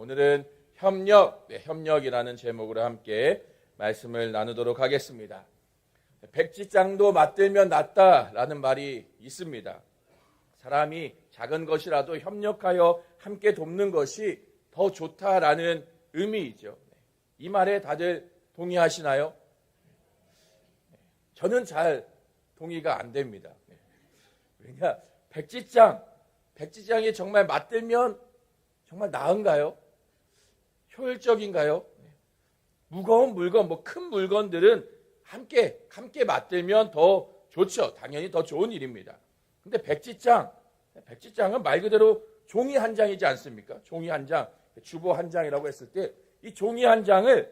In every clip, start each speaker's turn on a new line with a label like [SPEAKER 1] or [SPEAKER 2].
[SPEAKER 1] 오늘은 협력이라는 제목으로 함께 말씀을 나누도록 하겠습니다. 백지장도 맞들면 낫다라는 말이 있습니다. 사람이 작은 것이라도 협력하여 함께 돕는 것이 더 좋다라는 의미이죠. 이 말에 다들 동의하시나요? 저는 잘 동의가 안 됩니다. 왜냐, 백지장이 정말 맞들면 정말 나은가요? 효율적인가요? 무거운 물건, 큰 물건들은 함께 맞들면 더 좋죠. 당연히 더 좋은 일입니다. 근데 백지장은 말 그대로 종이 한 장이지 않습니까? 종이 한 장, 주보 한 장이라고 했을 때 이 종이 한 장을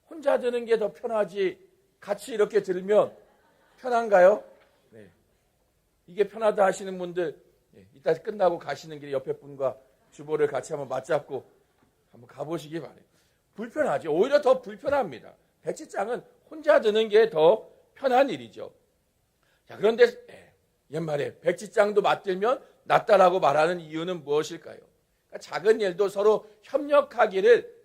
[SPEAKER 1] 혼자 드는 게 더 편하지 같이 이렇게 들면 편한가요? 네. 이게 편하다 하시는 분들 이따 끝나고 가시는 길에 옆에 분과 주보를 같이 한번 맞잡고 한번 가보시기 바래요. 불편하죠. 오히려 더 불편합니다. 백지장은 혼자 드는 게 더 편한 일이죠. 자, 그런데 옛말에 백지장도 맞들면 낫다라고 말하는 이유는 무엇일까요? 그러니까 작은 일도 서로 협력하기를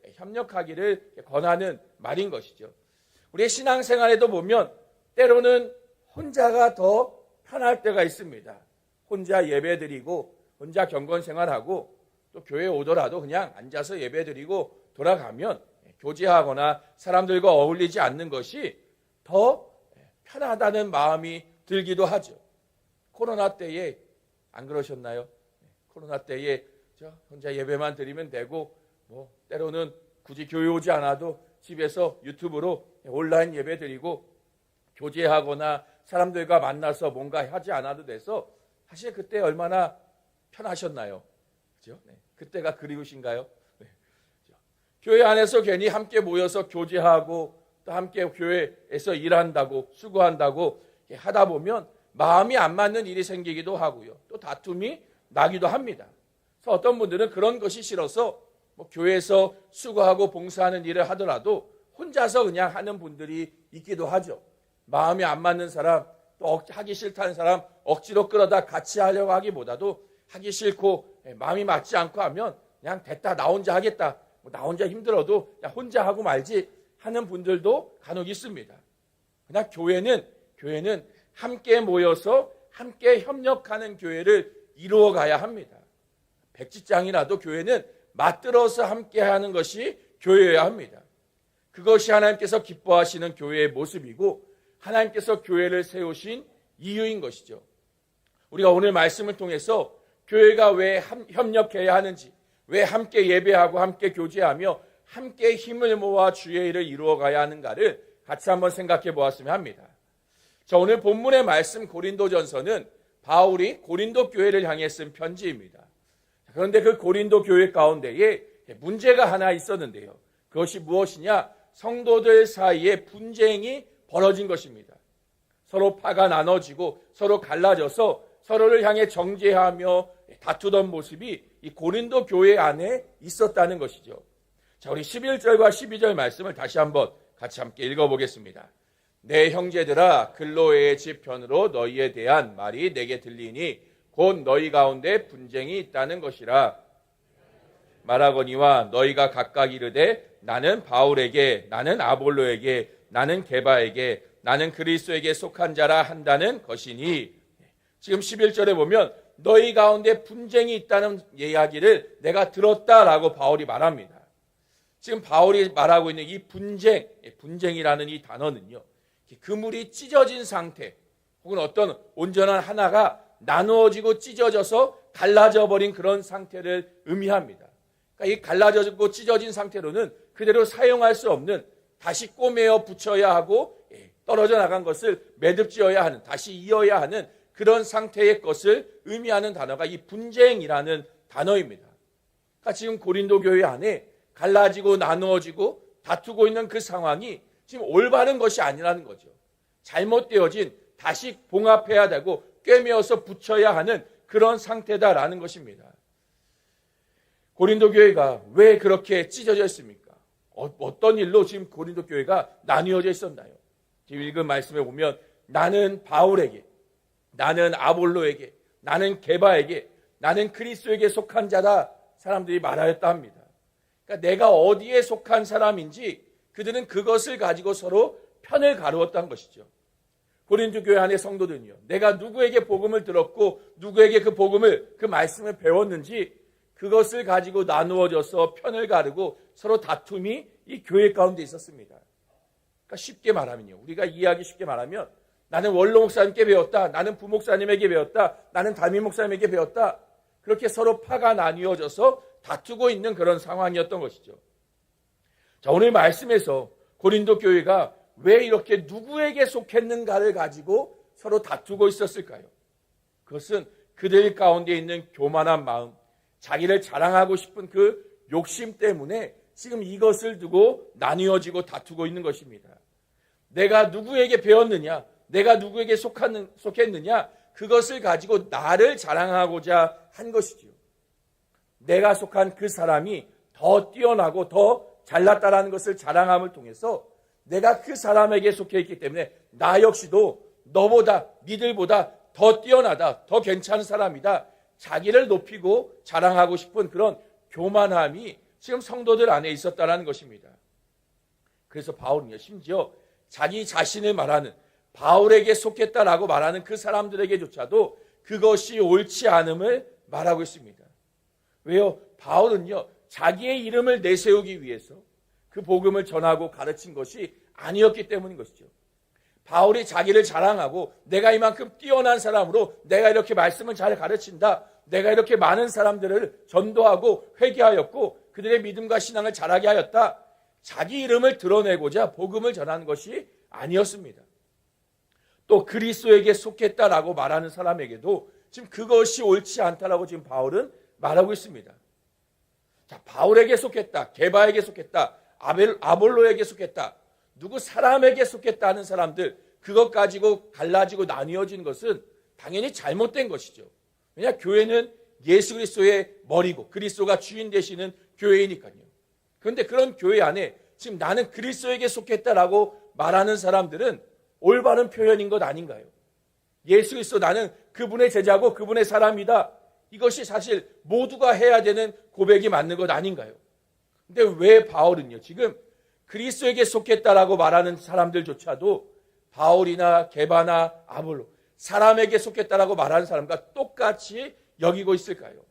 [SPEAKER 1] 권하는 말인 것이죠. 우리의 신앙생활에도 보면 때로는 혼자가 더 편할 때가 있습니다. 혼자 예배드리고 혼자 경건생활하고 또 교회에 오더라도 그냥 앉아서 예배드리고 돌아가면 교제하거나 사람들과 어울리지 않는 것이 더 편하다는 마음이 들기도 하죠. 코로나 때에 안 그러셨나요? 코로나 때에 혼자 예배만 드리면 되고 때로는 굳이 교회 오지 않아도 집에서 유튜브로 온라인 예배 드리고 교제하거나 사람들과 만나서 뭔가 하지 않아도 돼서 사실 그때 얼마나 편하셨나요? 그렇죠? 네. 그때가 그리우신가요? 네. 교회 안에서 괜히 함께 모여서 교제하고 또 함께 교회에서 일한다고 수고한다고 하다 보면 마음이 안 맞는 일이 생기기도 하고요. 또 다툼이 나기도 합니다. 그래서 어떤 분들은 그런 것이 싫어서 교회에서 수고하고 봉사하는 일을 하더라도 혼자서 그냥 하는 분들이 있기도 하죠. 마음이 안 맞는 사람, 또 하기 싫다는 사람 억지로 끌어다 같이 하려고 하기보다도 하기 싫고 마음이 맞지 않고 하면 그냥 됐다, 나 혼자 하겠다, 나 혼자 힘들어도 그냥 혼자 하고 말지 하는 분들도 간혹 있습니다. 그러나 교회는 함께 모여서 함께 협력하는 교회를 이루어 가야 합니다. 백지장이라도 교회는 맞들어서 함께 하는 것이 교회여야 합니다. 그것이 하나님께서 기뻐하시는 교회의 모습이고 하나님께서 교회를 세우신 이유인 것이죠. 우리가 오늘 말씀을 통해서 교회가 왜 협력해야 하는지, 왜 함께 예배하고 함께 교제하며 함께 힘을 모아 주의 일을 이루어 가야 하는가를 같이 한번 생각해 보았으면 합니다. 자, 오늘 본문의 말씀 고린도전서는 바울이 고린도 교회를 향해 쓴 편지입니다. 그런데 그 고린도 교회 가운데에 문제가 하나 있었는데요. 그것이 무엇이냐? 성도들 사이에 분쟁이 벌어진 것입니다. 서로 파가 나눠지고 서로 갈라져서 서로를 향해 정죄하며 다투던 모습이 이 고린도 교회 안에 있었다는 것이죠. 자, 우리 11절과 12절 말씀을 다시 한번 같이 함께 읽어보겠습니다. 내 형제들아, 글로에의 집 편으로 너희에 대한 말이 내게 들리니 곧 너희 가운데 분쟁이 있다는 것이라. 말하거니와 너희가 각각 이르되 나는 바울에게, 나는 아볼로에게, 나는 게바에게, 나는 그리스도에게 속한 자라 한다는 것이니. 지금 11절에 보면 너희 가운데 분쟁이 있다는 이야기를 내가 들었다라고 바울이 말합니다. 지금 바울이 말하고 있는 이 분쟁이라는 이 단어는요, 그물이 찢어진 상태 혹은 어떤 온전한 하나가 나누어지고 찢어져서 갈라져 버린 그런 상태를 의미합니다. 그러니까 이 갈라져고 찢어진 상태로는 그대로 사용할 수 없는, 다시 꼬매어 붙여야 하고 떨어져 나간 것을 매듭지어야 하는, 다시 이어야 하는 그런 상태의 것을 의미하는 단어가 이 분쟁이라는 단어입니다. 그러니까 지금 고린도 교회 안에 갈라지고 나누어지고 다투고 있는 그 상황이 지금 올바른 것이 아니라는 거죠. 잘못되어진, 다시 봉합해야 되고 꿰매어서 붙여야 하는 그런 상태다라는 것입니다. 고린도 교회가 왜 그렇게 찢어져 있습니까? 어떤 일로 지금 고린도 교회가 나뉘어져 있었나요? 지금 읽은 말씀에 보면 나는 바울에게, 나는 아볼로에게, 나는 게바에게, 나는 그리스도에게 속한 자다 사람들이 말하였다 합니다. 그러니까 내가 어디에 속한 사람인지 그들은 그것을 가지고 서로 편을 가루었다는 것이죠. 고린도 교회 안의 성도들은요, 내가 누구에게 복음을 들었고 누구에게 그 말씀을 배웠는지 그것을 가지고 나누어져서 편을 가르고 서로 다툼이 이 교회 가운데 있었습니다. 그러니까 쉽게 말하면요, 우리가 이해하기 쉽게 말하면 나는 원로 목사님께 배웠다, 나는 부목사님에게 배웠다, 나는 담임 목사님에게 배웠다, 그렇게 서로 파가 나뉘어져서 다투고 있는 그런 상황이었던 것이죠. 자, 오늘 말씀에서 고린도 교회가 왜 이렇게 누구에게 속했는가를 가지고 서로 다투고 있었을까요? 그것은 그들 가운데 있는 교만한 마음, 자기를 자랑하고 싶은 그 욕심 때문에 지금 이것을 두고 나뉘어지고 다투고 있는 것입니다. 내가 누구에게 배웠느냐, 내가 누구에게 속했느냐, 그것을 가지고 나를 자랑하고자 한 것이지요. 내가 속한 그 사람이 더 뛰어나고 더 잘났다라는 것을 자랑함을 통해서 내가 그 사람에게 속해 있기 때문에 나 역시도 너보다, 니들보다 더 뛰어나다, 더 괜찮은 사람이다, 자기를 높이고 자랑하고 싶은 그런 교만함이 지금 성도들 안에 있었다는 것입니다. 그래서 바울은요, 심지어 자기 자신을 말하는, 바울에게 속했다라고 말하는 그 사람들에게조차도 그것이 옳지 않음을 말하고 있습니다. 왜요? 바울은요, 자기의 이름을 내세우기 위해서 그 복음을 전하고 가르친 것이 아니었기 때문인 것이죠. 바울이 자기를 자랑하고 내가 이만큼 뛰어난 사람으로 내가 이렇게 말씀을 잘 가르친다, 내가 이렇게 많은 사람들을 전도하고 회개하였고 그들의 믿음과 신앙을 자라게 하였다, 자기 이름을 드러내고자 복음을 전하는 것이 아니었습니다. 또 그리스도에게 속했다라고 말하는 사람에게도 지금 그것이 옳지 않다라고 지금 바울은 말하고 있습니다. 자, 바울에게 속했다, 게바에게 속했다, 아볼로에게 속했다, 누구 사람에게 속했다 하는 사람들, 그것 가지고 갈라지고 나뉘어지는 것은 당연히 잘못된 것이죠. 왜냐, 교회는 예수 그리스도의 머리고 그리스도가 주인 되시는 교회이니까요. 그런데 그런 교회 안에 지금 나는 그리스도에게 속했다라고 말하는 사람들은 올바른 표현인 것 아닌가요? 예수 그리스도, 나는 그분의 제자고 그분의 사람이다, 이것이 사실 모두가 해야 되는 고백이 맞는 것 아닌가요? 근데 왜 바울은요, 지금 그리스도에게 속했다라고 말하는 사람들조차도 바울이나 게바나 아볼로, 사람에게 속했다라고 말하는 사람과 똑같이 여기고 있을까요?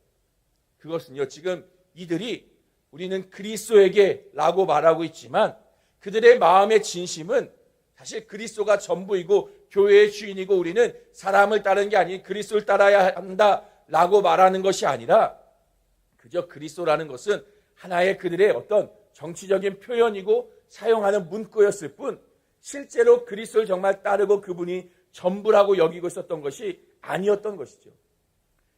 [SPEAKER 1] 그것은요, 지금 이들이 우리는 그리스도에게 라고 말하고 있지만 그들의 마음의 진심은 사실 그리스도가 전부이고 교회의 주인이고 우리는 사람을 따르는 게 아닌 그리스도를 따라야 한다라고 말하는 것이 아니라 그저 그리스도라는 것은 하나의 그들의 어떤 정치적인 표현이고 사용하는 문구였을 뿐 실제로 그리스도를 정말 따르고 그분이 전부라고 여기고 있었던 것이 아니었던 것이죠.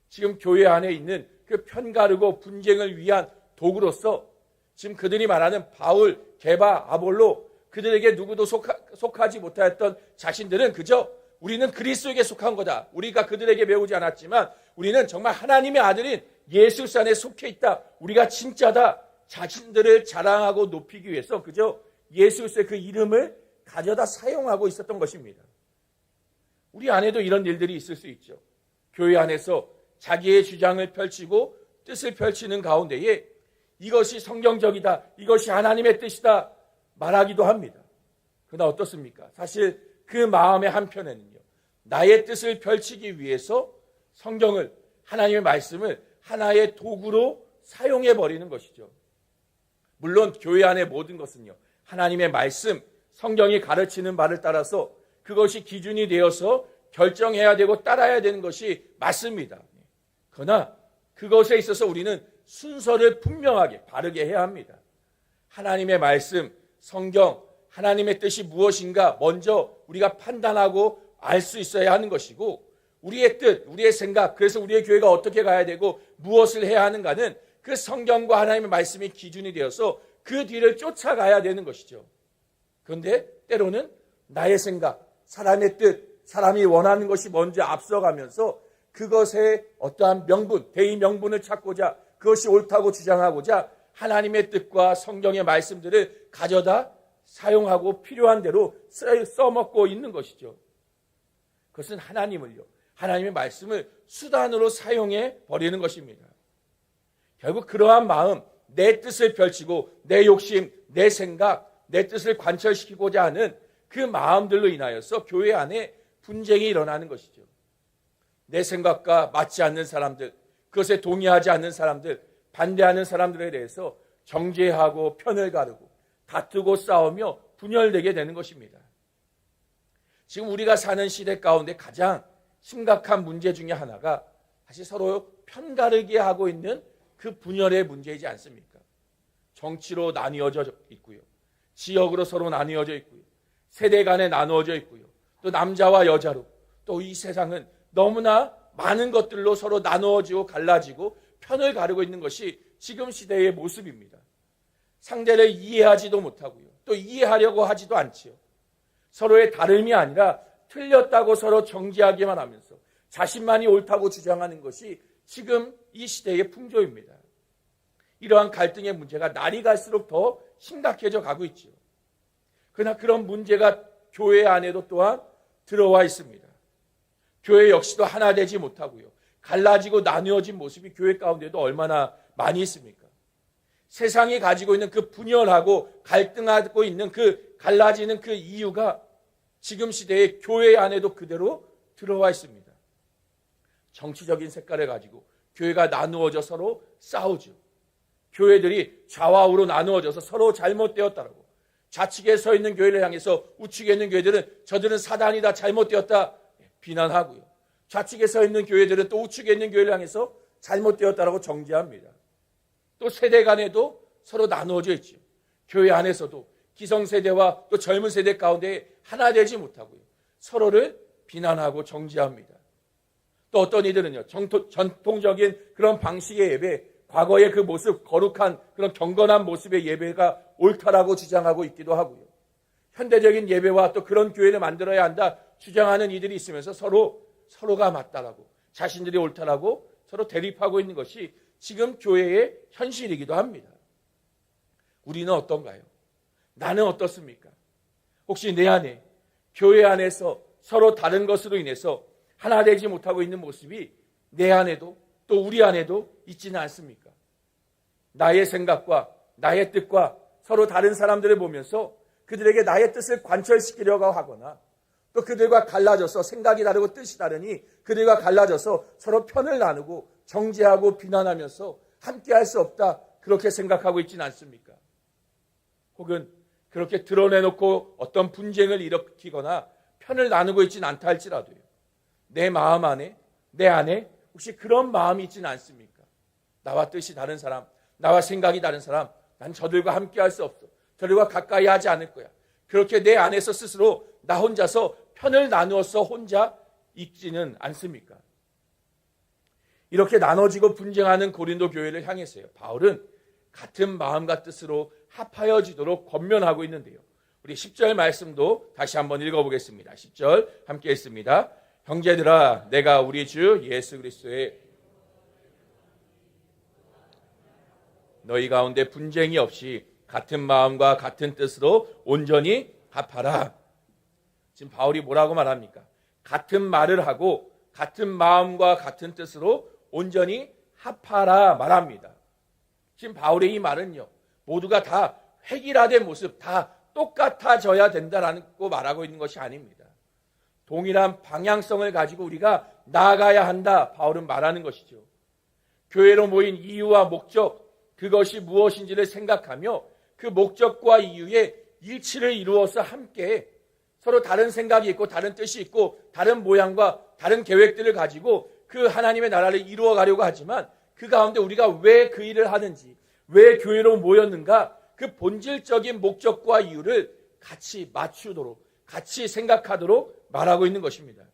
[SPEAKER 1] 지금 교회 안에 있는 그 편가르고 분쟁을 위한 도구로서 지금 그들이 말하는 바울, 게바, 아볼로, 그들에게 누구도 속하지 못하였던 자신들은 그저 우리는 그리스도에게 속한 거다, 우리가 그들에게 배우지 않았지만 우리는 정말 하나님의 아들인 예수 그리스도 안에 속해 있다, 우리가 진짜다, 자신들을 자랑하고 높이기 위해서 그저 예수 그리스도의 그 이름을 가져다 사용하고 있었던 것입니다. 우리 안에도 이런 일들이 있을 수 있죠. 교회 안에서 자기의 주장을 펼치고 뜻을 펼치는 가운데에 이것이 성경적이다, 이것이 하나님의 뜻이다 말하기도 합니다. 그러나 어떻습니까? 사실 그 마음의 한편에는요, 나의 뜻을 펼치기 위해서 성경을, 하나님의 말씀을 하나의 도구로 사용해버리는 것이죠. 물론 교회 안의 모든 것은요, 하나님의 말씀, 성경이 가르치는 바를 따라서 그것이 기준이 되어서 결정해야 되고 따라야 되는 것이 맞습니다. 그러나 그것에 있어서 우리는 순서를 분명하게 바르게 해야 합니다. 하나님의 말씀, 성경, 하나님의 뜻이 무엇인가 먼저 우리가 판단하고 알 수 있어야 하는 것이고, 우리의 뜻, 우리의 생각, 그래서 우리의 교회가 어떻게 가야 되고 무엇을 해야 하는가는 그 성경과 하나님의 말씀이 기준이 되어서 그 뒤를 쫓아가야 되는 것이죠. 그런데 때로는 나의 생각, 사람의 뜻, 사람이 원하는 것이 먼저 앞서가면서 그것의 어떠한 명분, 대의 명분을 찾고자, 그것이 옳다고 주장하고자 하나님의 뜻과 성경의 말씀들을 가져다 사용하고 필요한 대로 써먹고 있는 것이죠. 그것은 하나님을요, 하나님의 말씀을 수단으로 사용해 버리는 것입니다. 결국 그러한 마음, 내 뜻을 펼치고 내 욕심, 내 생각, 내 뜻을 관철시키고자 하는 그 마음들로 인하여서 교회 안에 분쟁이 일어나는 것이죠. 내 생각과 맞지 않는 사람들, 그것에 동의하지 않는 사람들, 반대하는 사람들에 대해서 정죄하고 편을 가르고 다투고 싸우며 분열되게 되는 것입니다. 지금 우리가 사는 시대 가운데 가장 심각한 문제 중에 하나가 사실 서로 편가르게 하고 있는 그 분열의 문제이지 않습니까? 정치로 나뉘어져 있고요. 지역으로 서로 나뉘어져 있고요. 세대 간에 나누어져 있고요. 또 남자와 여자로, 또 이 세상은 너무나 많은 것들로 서로 나누어지고 갈라지고 편을 가르고 있는 것이 지금 시대의 모습입니다. 상대를 이해하지도 못하고요. 또 이해하려고 하지도 않지요. 서로의 다름이 아니라 틀렸다고 서로 정죄하기만 하면서 자신만이 옳다고 주장하는 것이 지금 이 시대의 풍조입니다. 이러한 갈등의 문제가 날이 갈수록 더 심각해져 가고 있죠. 그러나 그런 문제가 교회 안에도 또한 들어와 있습니다. 교회 역시도 하나 되지 못하고요. 갈라지고 나누어진 모습이 교회 가운데도 얼마나 많이 있습니까? 세상이 가지고 있는 그 분열하고 갈등하고 있는 그 갈라지는 그 이유가 지금 시대의 교회 안에도 그대로 들어와 있습니다. 정치적인 색깔을 가지고 교회가 나누어져 서로 싸우죠. 교회들이 좌와우로 나누어져서 서로 잘못되었다라고, 좌측에 서 있는 교회를 향해서 우측에 있는 교회들은 저들은 사단이다, 잘못되었다 비난하고요. 좌측에 서 있는 교회들은 또 우측에 있는 교회를 향해서 잘못되었다라고 정죄합니다. 또 세대 간에도 서로 나누어져 있죠. 교회 안에서도 기성세대와 또 젊은 세대 가운데 하나 되지 못하고요. 서로를 비난하고 정죄합니다. 또 어떤 이들은요, 전통적인 그런 방식의 예배, 과거의 그 모습, 거룩한 그런 경건한 모습의 예배가 옳다라고 주장하고 있기도 하고요. 현대적인 예배와 또 그런 교회를 만들어야 한다 주장하는 이들이 있으면서 서로가 맞다라고, 자신들이 옳다라고 서로 대립하고 있는 것이 지금 교회의 현실이기도 합니다. 우리는 어떤가요? 나는 어떻습니까? 혹시 내 안에, 교회 안에서 서로 다른 것으로 인해서 하나 되지 못하고 있는 모습이 내 안에도 또 우리 안에도 있지는 않습니까? 나의 생각과 나의 뜻과 서로 다른 사람들을 보면서 그들에게 나의 뜻을 관철시키려고 하거나, 또 그들과 갈라져서 생각이 다르고 뜻이 다르니 그들과 갈라져서 서로 편을 나누고 정죄하고 비난하면서 함께할 수 없다, 그렇게 생각하고 있지는 않습니까? 혹은 그렇게 드러내놓고 어떤 분쟁을 일으키거나 편을 나누고 있지는 않다 할지라도요, 내 마음 안에, 내 안에 혹시 그런 마음이 있지는 않습니까? 나와 뜻이 다른 사람, 나와 생각이 다른 사람, 난 저들과 함께할 수 없어, 저들과 가까이 하지 않을 거야, 그렇게 내 안에서 스스로 나 혼자서 편을 나누어서 혼자 있지는 않습니까? 이렇게 나눠지고 분쟁하는 고린도 교회를 향해서요, 바울은 같은 마음과 뜻으로 합하여지도록 권면하고 있는데요. 우리 10절 말씀도 다시 한번 읽어보겠습니다. 10절 함께 읽습니다. 형제들아, 내가 우리 주 예수 그리스도의 너희 가운데 분쟁이 없이 같은 마음과 같은 뜻으로 온전히 합하라. 지금 바울이 뭐라고 말합니까? 같은 말을 하고 같은 마음과 같은 뜻으로 온전히 합하라 말합니다. 지금 바울의 이 말은요, 모두가 다 획일화된 모습, 다 똑같아져야 된다라고 말하고 있는 것이 아닙니다. 동일한 방향성을 가지고 우리가 나아가야 한다, 바울은 말하는 것이죠. 교회로 모인 이유와 목적, 그것이 무엇인지를 생각하며 그 목적과 이유의 일치를 이루어서 함께 서로 다른 생각이 있고 다른 뜻이 있고 다른 모양과 다른 계획들을 가지고 그 하나님의 나라를 이루어 가려고 하지만, 그 가운데 우리가 왜 그 일을 하는지, 왜 교회로 모였는가, 그 본질적인 목적과 이유를 같이 맞추도록, 같이 생각하도록 말하고 있는 것입니다.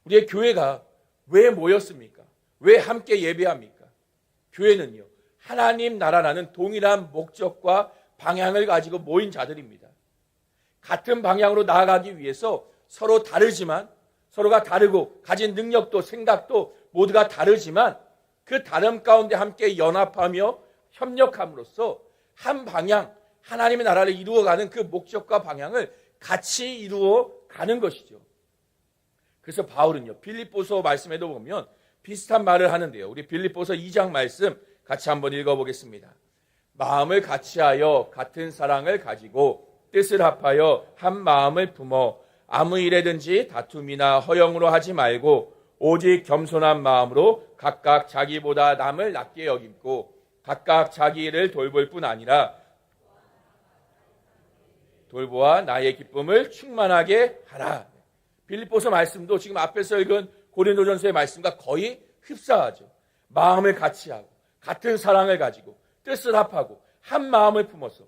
[SPEAKER 1] 우리의 교회가 왜 모였습니까? 왜 함께 예배합니까? 교회는요, 하나님 나라라는 동일한 목적과 방향을 가지고 모인 자들입니다. 같은 방향으로 나아가기 위해서 서로 다르지만, 서로가 다르고 가진 능력도 생각도 모두가 다르지만 그 다름 가운데 함께 연합하며 협력함으로써 한 방향, 하나님의 나라를 이루어가는 그 목적과 방향을 같이 이루어가는 것이죠. 그래서 바울은요, 빌립보서 말씀에도 보면 비슷한 말을 하는데요. 우리 빌립보서 2장 말씀 같이 한번 읽어보겠습니다. 마음을 같이하여 같은 사랑을 가지고 뜻을 합하여 한 마음을 품어 아무 일에든지 다툼이나 허영으로 하지 말고 오직 겸손한 마음으로 각각 자기보다 남을 낮게 여기고 각각 자기 일을 돌볼 뿐 아니라 돌보아 나의 기쁨을 충만하게 하라. 빌립보서 말씀도 지금 앞에서 읽은 고린도전서의 말씀과 거의 흡사하죠. 마음을 같이하고 같은 사랑을 가지고 뜻을 합하고 한 마음을 품어서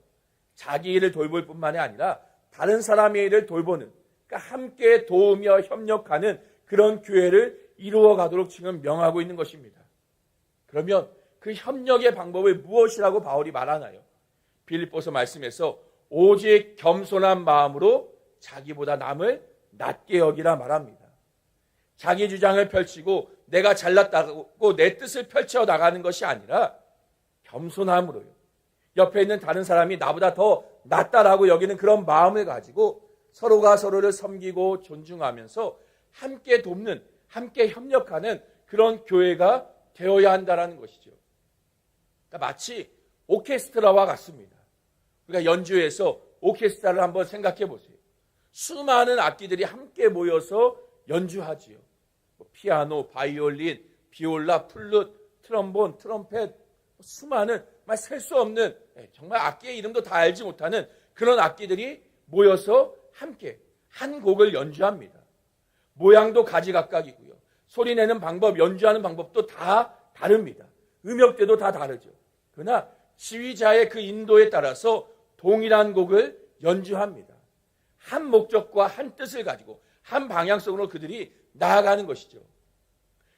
[SPEAKER 1] 자기 일을 돌볼 뿐만이 아니라 다른 사람의 일을 돌보는, 그러니까 함께 도우며 협력하는 그런 교회를 이루어 가도록 지금 명하고 있는 것입니다. 그러면 그 협력의 방법을 무엇이라고 바울이 말하나요? 빌립보서 말씀에서 오직 겸손한 마음으로 자기보다 남을 낮게 여기라 말합니다. 자기 주장을 펼치고 내가 잘났다고 내 뜻을 펼쳐 나가는 것이 아니라 겸손함으로요. 옆에 있는 다른 사람이 나보다 더 낫다라고 여기는 그런 마음을 가지고 서로가 서로를 섬기고 존중하면서 함께 돕는, 함께 협력하는 그런 교회가 되어야 한다는 것이죠. 그러니까 마치 오케스트라와 같습니다. 우리가 연주회에서 오케스트라를 한번 생각해 보세요. 수많은 악기들이 함께 모여서 연주하지요. 피아노, 바이올린, 비올라, 플룻, 트럼본, 트럼펫, 수많은 셀 수 없는, 정말 악기의 이름도 다 알지 못하는 그런 악기들이 모여서 함께 한 곡을 연주합니다. 모양도 가지각각이고요. 소리 내는 방법, 연주하는 방법도 다 다릅니다. 음역대도 다 다르죠. 그러나 지휘자의 그 인도에 따라서 동일한 곡을 연주합니다. 한 목적과 한 뜻을 가지고 한 방향성으로 그들이 나아가는 것이죠.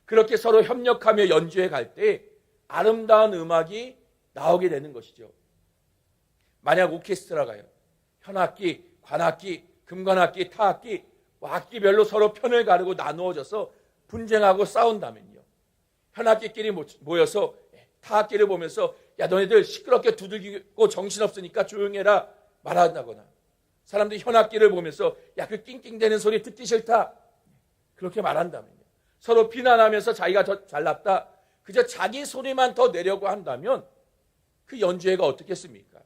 [SPEAKER 1] 그렇게 서로 협력하며 연주해 갈 때 아름다운 음악이 나오게 되는 것이죠. 만약 오케스트라가요, 현악기, 관악기, 금관악기, 타악기, 악기별로 서로 편을 가르고 나누어져서 분쟁하고 싸운다면요, 현악기끼리 모여서 타악기를 보면서 야 너네들 시끄럽게 두들기고 정신없으니까 조용해라 말한다거나, 사람들이 현악기를 보면서 야 그 낑낑대는 소리 듣기 싫다 그렇게 말한다면요, 서로 비난하면서 자기가 더 잘났다 그저 자기 소리만 더 내려고 한다면 그 연주회가 어떻겠습니까?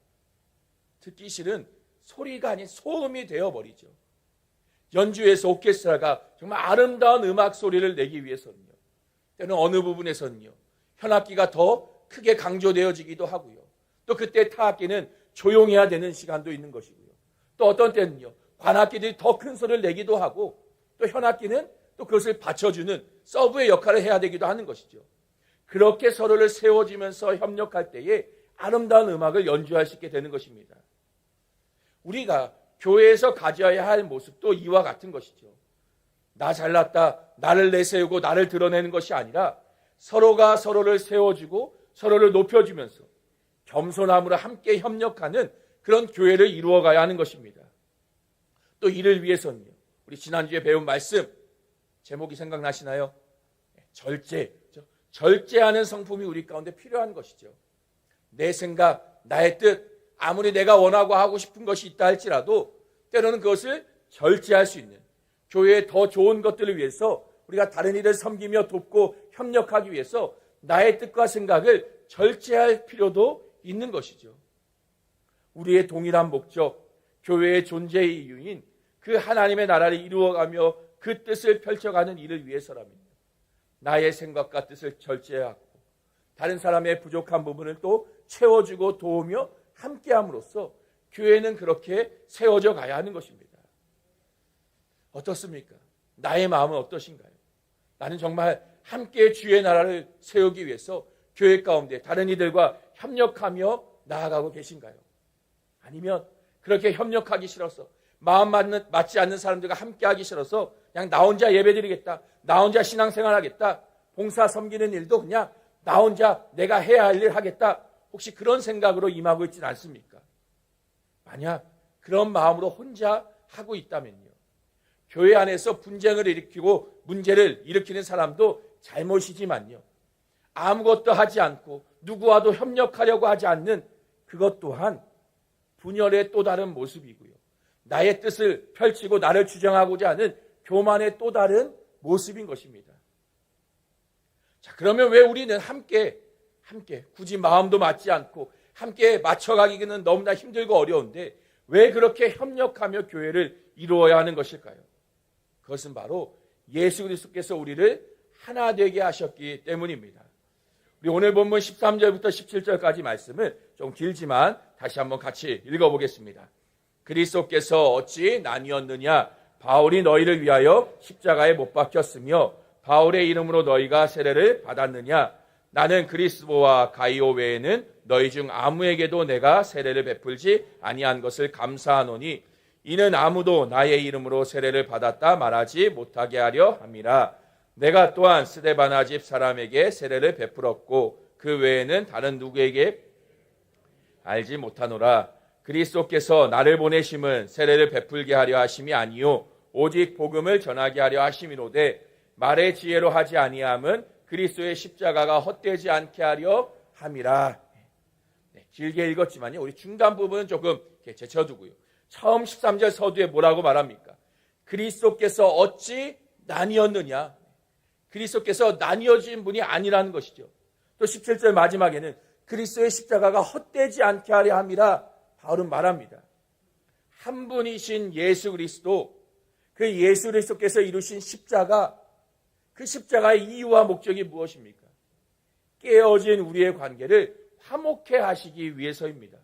[SPEAKER 1] 듣기 싫은 소리가 아닌 소음이 되어버리죠. 연주회에서 오케스트라가 정말 아름다운 음악 소리를 내기 위해서는요, 때는 어느 부분에서는요 현악기가 더 크게 강조되어지기도 하고요, 또 그때 타악기는 조용해야 되는 시간도 있는 것이고요, 또 어떤 때는요 관악기들이 더 큰 소리를 내기도 하고, 또 현악기는 또 그것을 받쳐주는 서브의 역할을 해야 되기도 하는 것이죠. 그렇게 서로를 세워지면서 협력할 때에 아름다운 음악을 연주할 수 있게 되는 것입니다. 우리가 교회에서 가져야 할 모습도 이와 같은 것이죠. 나 잘났다, 나를 내세우고 나를 드러내는 것이 아니라 서로가 서로를 세워주고 서로를 높여주면서 겸손함으로 함께 협력하는 그런 교회를 이루어가야 하는 것입니다. 또 이를 위해서는요, 우리 지난주에 배운 말씀 제목이 생각나시나요? 절제. 절제하는 성품이 우리 가운데 필요한 것이죠. 내 생각, 나의 뜻, 아무리 내가 원하고 하고 싶은 것이 있다 할지라도 때로는 그것을 절제할 수 있는, 교회의 더 좋은 것들을 위해서 우리가 다른 이를 섬기며 돕고 협력하기 위해서 나의 뜻과 생각을 절제할 필요도 있는 것이죠. 우리의 동일한 목적, 교회의 존재의 이유인 그 하나님의 나라를 이루어가며 그 뜻을 펼쳐가는 일을 위해서라면 나의 생각과 뜻을 절제하고 다른 사람의 부족한 부분을 또 채워주고 도우며 함께함으로써 교회는 그렇게 세워져 가야 하는 것입니다. 어떻습니까? 나의 마음은 어떠신가요? 나는 정말 함께 주의 나라를 세우기 위해서 교회 가운데 다른 이들과 협력하며 나아가고 계신가요? 아니면 그렇게 협력하기 싫어서 마음 맞지 않는 사람들과 함께하기 싫어서 그냥 나 혼자 예배드리겠다, 나 혼자 신앙생활하겠다, 봉사 섬기는 일도 그냥 나 혼자 내가 해야 할 일 하겠다, 혹시 그런 생각으로 임하고 있지는 않습니까? 만약 그런 마음으로 혼자 하고 있다면요, 교회 안에서 분쟁을 일으키고 문제를 일으키는 사람도 잘못이지만요, 아무것도 하지 않고 누구와도 협력하려고 하지 않는 그것 또한 분열의 또 다른 모습이고요, 나의 뜻을 펼치고 나를 주장하고자 하는 교만의 또 다른 모습인 것입니다. 자, 그러면 왜 우리는 함께 함께 굳이 마음도 맞지 않고 함께 맞춰가기는 너무나 힘들고 어려운데 왜 그렇게 협력하며 교회를 이루어야 하는 것일까요? 그것은 바로 예수 그리스도께서 우리를 하나 되게 하셨기 때문입니다. 우리 오늘 본문 13절부터 17절까지 말씀을 좀 길지만 다시 한번 같이 읽어보겠습니다. 그리스도께서 어찌 나뉘었느냐? 바울이 너희를 위하여 십자가에 못 박혔으며 바울의 이름으로 너희가 세례를 받았느냐? 나는 그리스도와 가이오 외에는 너희 중 아무에게도 내가 세례를 베풀지 아니한 것을 감사하노니 이는 아무도 나의 이름으로 세례를 받았다 말하지 못하게 하려 함이라. 내가 또한 스데바나 집 사람에게 세례를 베풀었고 그 외에는 다른 누구에게 알지 못하노라. 그리스도께서 나를 보내심은 세례를 베풀게 하려 하심이 아니요 오직 복음을 전하게 하려 하심이로되 말의 지혜로 하지 아니함은 그리스도의 십자가가 헛되지 않게 하려 함이라. 길게 읽었지만요, 우리 중간 부분은 조금 제쳐두고요. 처음 13절 서두에 뭐라고 말합니까? 그리스도께서 어찌 나뉘었느냐? 그리스도께서 나뉘어진 분이 아니라는 것이죠. 또 17절 마지막에는 그리스도의 십자가가 헛되지 않게 하려 함이라 바울은 말합니다. 한 분이신 예수 그리스도, 그 예수 그리스도께서 이루신 십자가, 그 십자가의 이유와 목적이 무엇입니까? 깨어진 우리의 관계를 화목해 하시기 위해서입니다.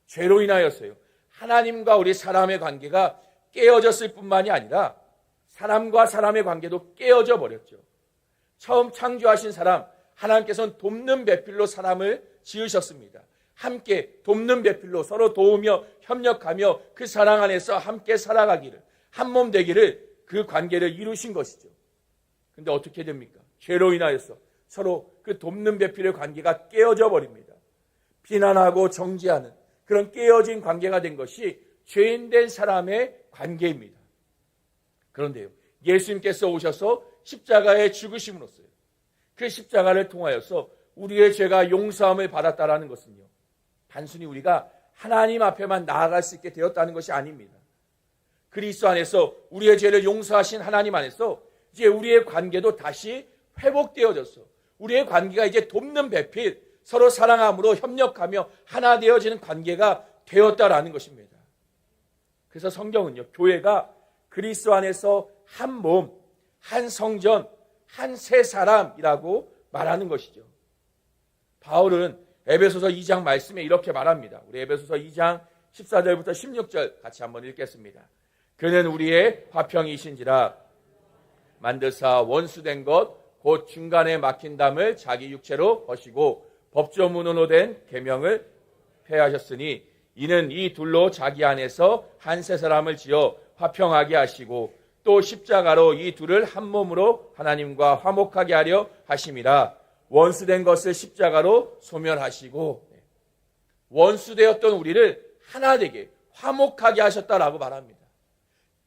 [SPEAKER 1] 죄로 인하여서요, 하나님과 우리 사람의 관계가 깨어졌을 뿐만이 아니라 사람과 사람의 관계도 깨어져 버렸죠. 처음 창조하신 사람, 하나님께서는 돕는 배필로 사람을 지으셨습니다. 함께 돕는 배필로 서로 도우며 협력하며 그 사랑 안에서 함께 살아가기를, 한 몸 되기를, 그 관계를 이루신 것이죠. 근데 어떻게 됩니까? 죄로 인하여서 서로 그 돕는 배필의 관계가 깨어져 버립니다. 비난하고 정죄하는 그런 깨어진 관계가 된 것이 죄인된 사람의 관계입니다. 그런데요, 예수님께서 오셔서 십자가에 죽으심으로써요, 그 십자가를 통하여서 우리의 죄가 용서함을 받았다라는 것은요, 단순히 우리가 하나님 앞에만 나아갈 수 있게 되었다는 것이 아닙니다. 그리스도 안에서 우리의 죄를 용서하신 하나님 안에서 이제 우리의 관계도 다시 회복되어졌어. 우리의 관계가 이제 돕는 배필, 서로 사랑함으로 협력하며 하나 되어지는 관계가 되었다라는 것입니다. 그래서 성경은요, 교회가 그리스도 안에서 한 몸, 한 성전, 한 세 사람이라고 말하는 것이죠. 바울은 에베소서 2장 말씀에 이렇게 말합니다. 우리 에베소서 2장 14절부터 16절 같이 한번 읽겠습니다. 그는 우리의 화평이신지라 만드사 원수된 것 곧 중간에 막힌 담을 자기 육체로 거시고 법조문으로 된 계명을 폐하셨으니 이는 이 둘로 자기 안에서 한 세 사람을 지어 화평하게 하시고 또 십자가로 이 둘을 한 몸으로 하나님과 화목하게 하려 하심이라. 원수된 것을 십자가로 소멸하시고 원수되었던 우리를 하나 되게 화목하게 하셨다라고 말합니다.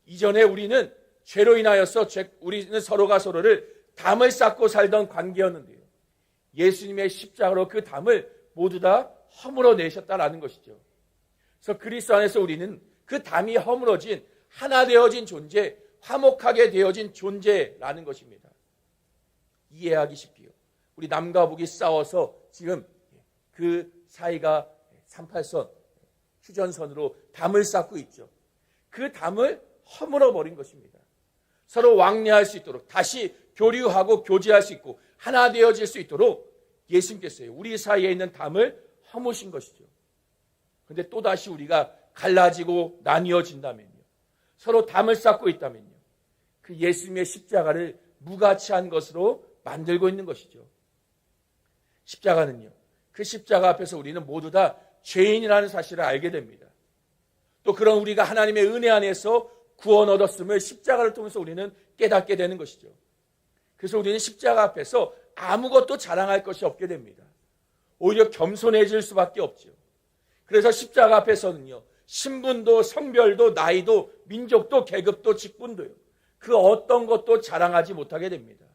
[SPEAKER 1] 이전에 우리는 죄로 인하여서 우리는 서로가 서로를 담을 쌓고 살던 관계였는데요, 예수님의 십자가로 그 담을 모두 다 허물어 내셨다라는 것이죠. 그래서 그리스도 안에서 우리는 그 담이 허물어진 하나 되어진 존재, 화목하게 되어진 존재라는 것입니다. 이해하기 쉽게요, 우리 남과 북이 싸워서 지금 그 사이가 38선, 휴전선으로 담을 쌓고 있죠. 그 담을 허물어 버린 것입니다. 서로 왕래할 수 있도록, 다시 교류하고 교제할 수 있고 하나 되어질 수 있도록 예수님께서요, 우리 사이에 있는 담을 허무신 것이죠. 그런데 또다시 우리가 갈라지고 나뉘어진다면요, 서로 담을 쌓고 있다면요, 그 예수님의 십자가를 무가치한 것으로 만들고 있는 것이죠. 십자가는요, 그 십자가 앞에서 우리는 모두 다 죄인이라는 사실을 알게 됩니다. 또 그런 우리가 하나님의 은혜 안에서 구원 얻었음을 십자가를 통해서 우리는 깨닫게 되는 것이죠. 그래서 우리는 십자가 앞에서 아무것도 자랑할 것이 없게 됩니다. 오히려 겸손해질 수밖에 없죠. 그래서 십자가 앞에서는요, 신분도 성별도 나이도 민족도 계급도 직분도요, 그 어떤 것도 자랑하지 못하게 됩니다.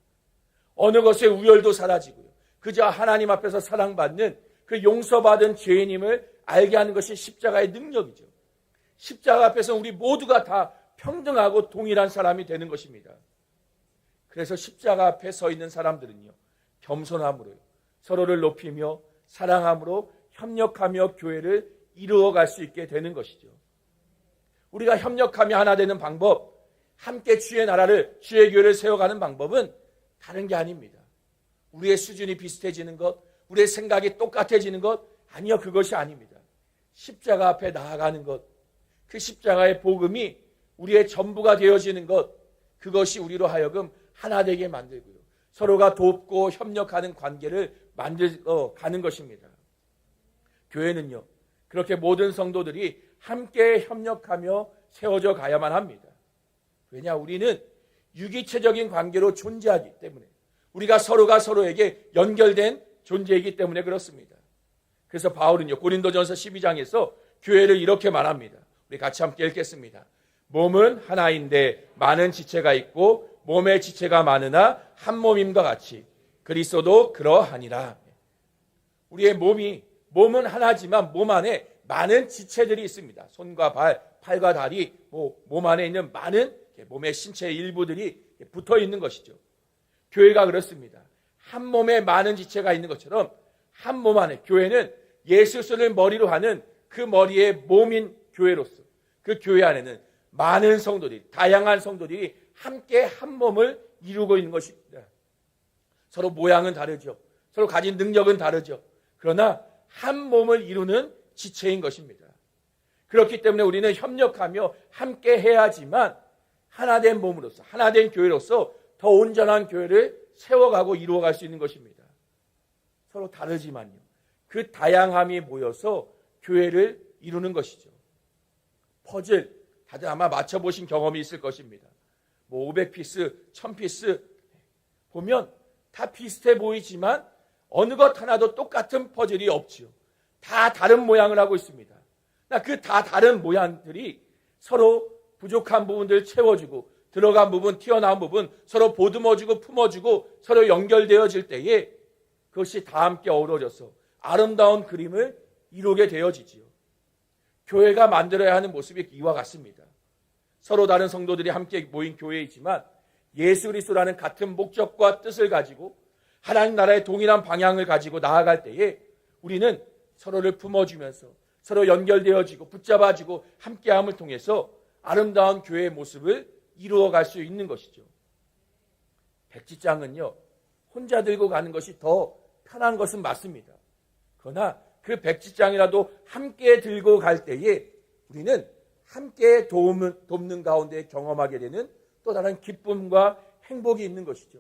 [SPEAKER 1] 어느 것의 우열도 사라지고요, 그저 하나님 앞에서 사랑받는 그 용서받은 죄인임을 알게 하는 것이 십자가의 능력이죠. 십자가 앞에서 우리 모두가 다 평등하고 동일한 사람이 되는 것입니다. 그래서 십자가 앞에 서 있는 사람들은요, 겸손함으로요, 서로를 높이며 사랑함으로 협력하며 교회를 이루어갈 수 있게 되는 것이죠. 우리가 협력하며 하나 되는 방법, 함께 주의 나라를, 주의 교회를 세워가는 방법은 다른 게 아닙니다. 우리의 수준이 비슷해지는 것, 우리의 생각이 똑같아지는 것, 아니요, 그것이 아닙니다. 십자가 앞에 나아가는 것, 그 십자가의 복음이 우리의 전부가 되어지는 것, 그것이 우리로 하여금 하나 되게 만들고요. 서로가 돕고 협력하는 관계를 만들어 가는 것입니다. 교회는요, 그렇게 모든 성도들이 함께 협력하며 세워져 가야만 합니다. 왜냐, 우리는 유기체적인 관계로 존재하기 때문에, 우리가 서로가 서로에게 연결된 존재이기 때문에 그렇습니다. 그래서 바울은요, 고린도전서 12장에서 교회를 이렇게 말합니다. 우리 같이 함께 읽겠습니다. 몸은 하나인데 많은 지체가 있고 몸의 지체가 많으나 한 몸임과 같이 그리스도도 그러하니라. 우리의 몸은 하나지만 몸 안에 많은 지체들이 있습니다. 손과 발, 팔과 다리, 몸 안에 있는 많은 몸의 신체의 일부들이 붙어 있는 것이죠. 교회가 그렇습니다. 한 몸에 많은 지체가 있는 것처럼 한 몸 안에, 교회는 예수를 머리로 하는 그 머리의 몸인 교회로서 그 교회 안에는 많은 성도들이, 다양한 성도들이 함께 한 몸을 이루고 있는 것입니다. 서로 모양은 다르죠. 서로 가진 능력은 다르죠. 그러나 한 몸을 이루는 지체인 것입니다. 그렇기 때문에 우리는 협력하며 함께 해야지만 하나된 몸으로서, 하나된 교회로서 더 온전한 교회를 세워가고 이루어갈 수 있는 것입니다. 서로 다르지만요, 그 다양함이 모여서 교회를 이루는 것이죠. 퍼즐, 다들 아마 맞춰보신 경험이 있을 것입니다. 500피스, 1000피스 보면 다 비슷해 보이지만 어느 것 하나도 똑같은 퍼즐이 없지요. 다 다른 모양을 하고 있습니다. 그 다 다른 모양들이 서로 부족한 부분들을 채워주고, 들어간 부분, 튀어나온 부분 서로 보듬어주고 품어주고 서로 연결되어질 때에 그것이 다 함께 어우러져서 아름다운 그림을 이루게 되어지지요. 교회가 만들어야 하는 모습이 이와 같습니다. 서로 다른 성도들이 함께 모인 교회이지만 예수 그리스도라는 같은 목적과 뜻을 가지고 하나님 나라의 동일한 방향을 가지고 나아갈 때에 우리는 서로를 품어주면서 서로 연결되어지고 붙잡아주고 함께함을 통해서 아름다운 교회의 모습을 이루어갈 수 있는 것이죠. 백지장은요, 혼자 들고 가는 것이 더 편한 것은 맞습니다. 그러나 그 백지장이라도 함께 들고 갈 때에 우리는 함께 돕는 가운데 경험하게 되는 또 다른 기쁨과 행복이 있는 것이죠.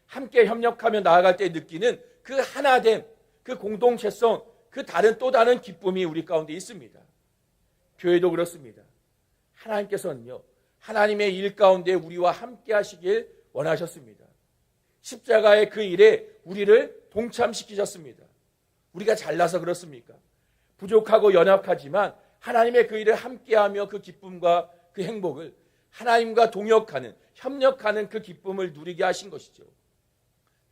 [SPEAKER 1] 함께 협력하며 나아갈 때 느끼는 그 하나됨, 그 공동체성, 그 또 다른 기쁨이 우리 가운데 있습니다. 교회도 그렇습니다. 하나님께서는요, 하나님의 일 가운데 우리와 함께 하시길 원하셨습니다. 십자가의 그 일에 우리를 동참시키셨습니다. 우리가 잘나서 그렇습니까? 부족하고 연약하지만 하나님의 그 일을 함께하며 그 기쁨과 그 행복을 하나님과 동역하는, 협력하는 그 기쁨을 누리게 하신 것이죠.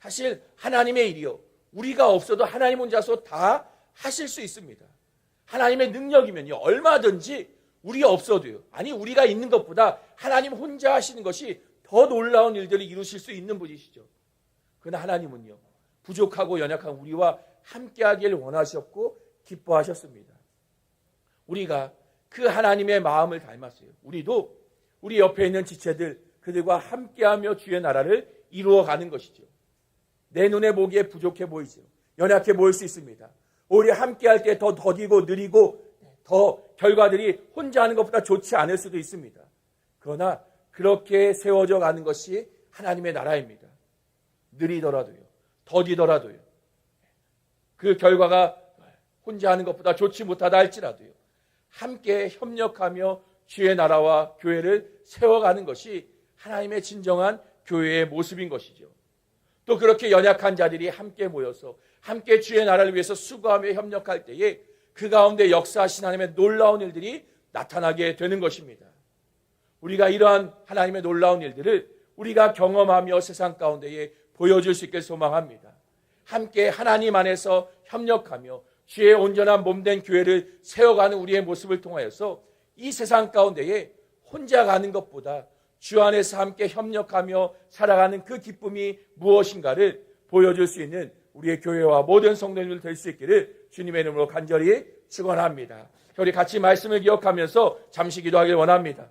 [SPEAKER 1] 사실 하나님의 일이요, 우리가 없어도 하나님 혼자서 다 하실 수 있습니다. 하나님의 능력이면요, 얼마든지 우리가 없어도요, 아니 우리가 있는 것보다 하나님 혼자 하시는 것이 더 놀라운 일들을 이루실 수 있는 분이시죠. 그러나 하나님은요, 부족하고 연약한 우리와 함께하기를 원하셨고 기뻐하셨습니다. 우리가 그 하나님의 마음을 닮았어요. 우리도 우리 옆에 있는 지체들, 그들과 함께하며 주의 나라를 이루어가는 것이죠. 내 눈에 보기에 부족해 보이죠. 연약해 보일 수 있습니다. 오히려 함께할 때 더 더디고 느리고 더 결과들이 혼자 하는 것보다 좋지 않을 수도 있습니다. 그러나 그렇게 세워져 가는 것이 하나님의 나라입니다. 느리더라도요, 더디더라도요, 그 결과가 혼자 하는 것보다 좋지 못하다 할지라도요, 함께 협력하며 주의 나라와 교회를 세워가는 것이 하나님의 진정한 교회의 모습인 것이죠. 또 그렇게 연약한 자들이 함께 모여서 함께 주의 나라를 위해서 수고하며 협력할 때에 그 가운데 역사하신 하나님의 놀라운 일들이 나타나게 되는 것입니다. 우리가 이러한 하나님의 놀라운 일들을 우리가 경험하며 세상 가운데에 보여줄 수 있길 소망합니다. 함께 하나님 안에서 협력하며 주의 온전한 몸된 교회를 세워가는 우리의 모습을 통하여서 이 세상 가운데에 혼자 가는 것보다 주 안에서 함께 협력하며 살아가는 그 기쁨이 무엇인가를 보여줄 수 있는 우리의 교회와 모든 성도님들 될 수 있기를 주님의 이름으로 간절히 축원합니다. 우리 같이 말씀을 기억하면서 잠시 기도하길 원합니다.